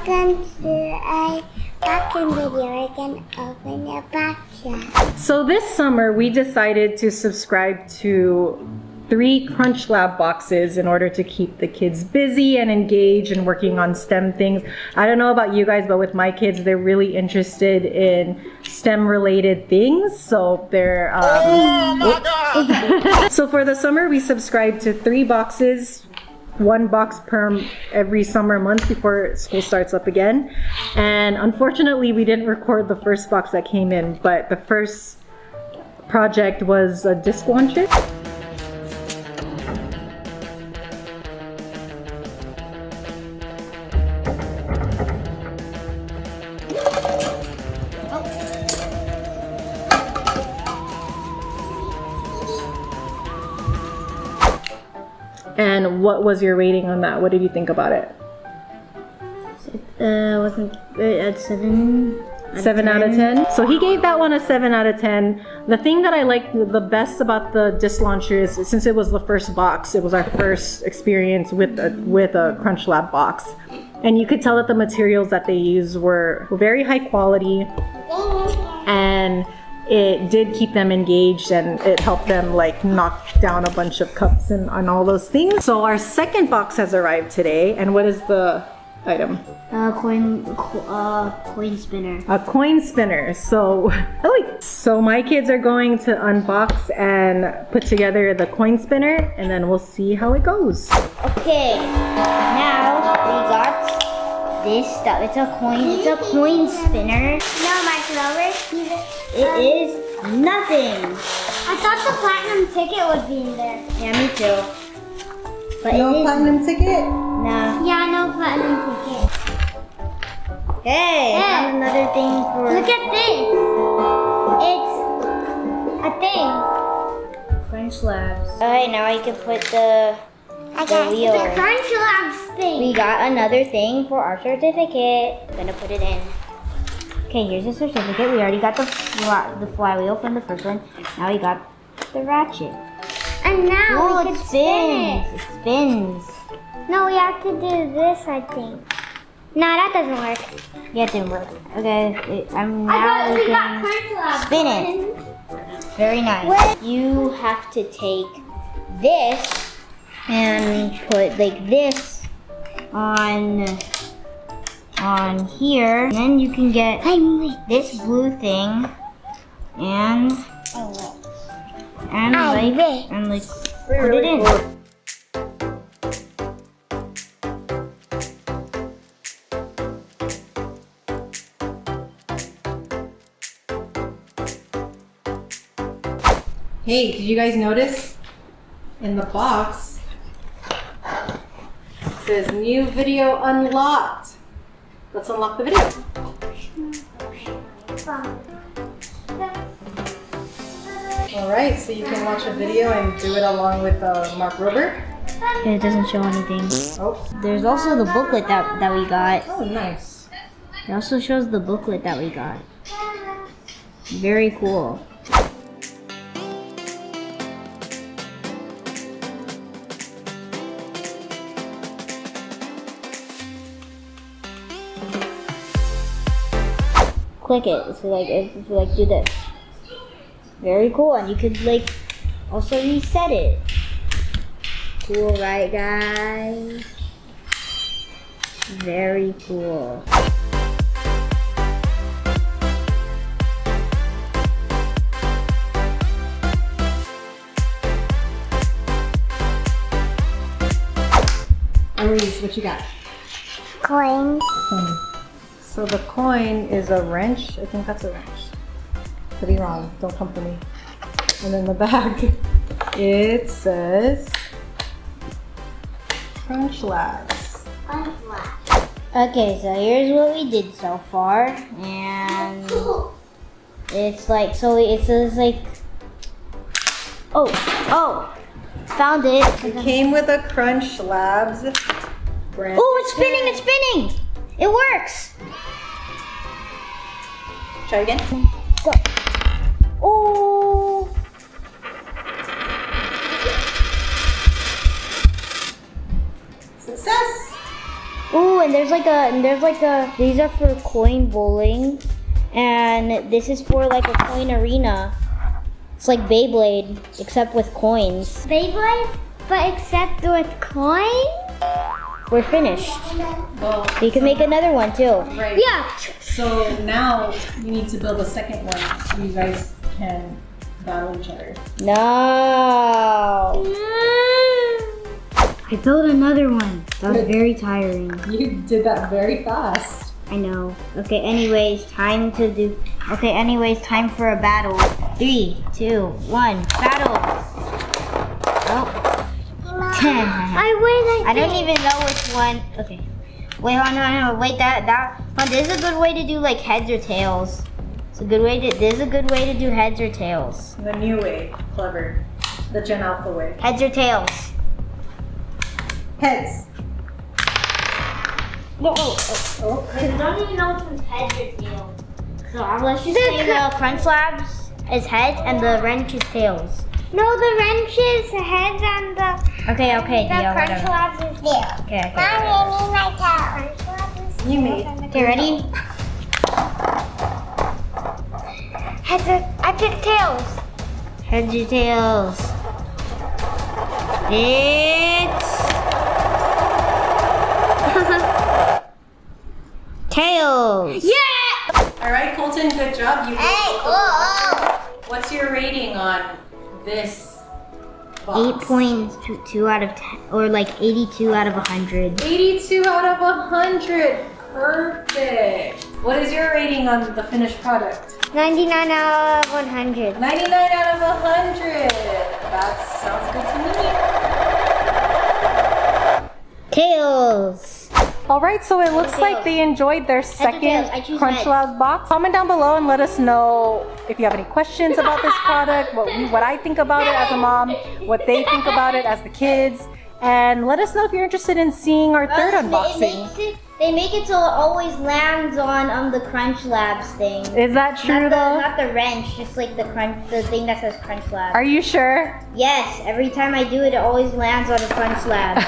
Welcome to a boxing video. We're gonna open the box. So this summer we decided to subscribe to 3 CrunchLab boxes in order to keep the kids busy and engaged and working on STEM things. I don't know about you guys, but with my kids, they're really interested in STEM related things. So they're Oh my God! So for the summer we subscribed to 3 boxes. 1 box per every summer month before school starts up again. And unfortunately we didn't record the first box that came in, but the first project was a disc launcher. And what was your rating on that? What did you think about it? Wasn't at 7. 7 out of 10. So he gave that one a 7 out of 10. The thing that I liked the best about the disc launcher is since it was the first box, it was our first experience with a CrunchLab box. And you could tell that the materials that they used were very high quality, and it did keep them engaged and it helped them like knock down a bunch of cups and all those things. So our second box has arrived today, and what is the item? Coin spinner. A coin spinner. So my kids are going to unbox and put together the coin spinner, and then we'll see how it goes. Okay, now we got this stuff. It's a coin spinner. No, Mike Lover. It is nothing. I thought the platinum ticket would be in there. Yeah, me too. But No platinum ticket? No. Yeah, no platinum ticket. Hey, I found another thing for... Look at this. It's a thing. CrunchLabs. Alright, now I can put the wheel. It's a CrunchLabs thing. We got another thing for our certificate. I'm gonna put it in. Okay, here's the certificate. We already got the flywheel from the first one. Now we got the ratchet. And now we can spin it. It spins. No, we have to do this, I think. No, that doesn't work. Yeah, it didn't work. Okay, now we can spin it. Very nice. You have to take this and put like this on here, and then you can get this blue thing and put it in. Hey, did you guys notice in the box it says new video unlocked? Let's unlock the video. Alright, so you can watch a video and do it along with Mark Rober. It doesn't show anything. Oh. There's also the booklet that we got. Oh, nice. It also shows the booklet that we got. Very cool. Click it. So if you do this. Very cool, and you could also reset it. Cool, right, guys? Very cool. Aries, what you got? Coins. So the coin is a wrench. I think that's a wrench. Could be wrong. Don't come for me. And then the back, it says CrunchLabs. Okay, so here's what we did so far, and it's like found it. It came with a CrunchLabs brand. Oh, it's spinning! It's spinning! It works. Try again. Go. Oh. Success. Ooh, and there's like a these are for coin bowling, and this is for like a coin arena. It's like Beyblade, except with coins. Beyblade, but except with coins? We're finished. Well, You can make another one too. Right. Yeah. So now you need to build a second one so you guys can battle each other. No. I built another one. That was very tiring. You did that very fast. I know. Okay, anyways, time for a battle. 3, 2, 1, battle. Oh. I don't even know which one. Okay. Wait, hold on, wait, this is a good way to do like heads or tails. This is a good way to do heads or tails. The new way. Clever. The Gen Alpha way. Heads or tails? Heads. No. Oh. I don't even know if it's heads or tails. So let's just say the CrunchLabs is heads and the wrench is tails. No, the wrench is heads and the Okay. CrunchLabs is tails. Okay. You made. Okay, ready? I picked tails. Heads or tails? It's tails. Yeah! Alright, Colton, good job. You Hey, oh. What's your rating on this box? 8.2 out of 10, or like 82 out of 100. 82 out of 100. Perfect. What is your rating on the finished product? 99 out of 100. 99 out of 100. That sounds good to me. Tails. All right, so it looks like they enjoyed their second I choose CrunchLabs box. Comment down below and let us know if you have any questions about this product, what I think about it as a mom, what they think about it as the kids, and let us know if you're interested in seeing our third unboxing. They make it so it always lands on the CrunchLabs thing. Is that true though? Not the wrench, just like the thing that says CrunchLabs. Are you sure? Yes, every time I do it, it always lands on the CrunchLabs.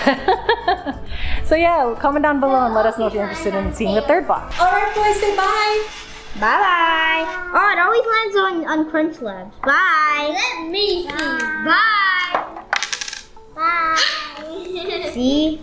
So yeah, comment down below and let us know if you're interested in seeing the third box. All right, boys, say bye. Bye-bye. Oh, it always lands on CrunchLabs. Bye. Let me see. Bye. Bye. See?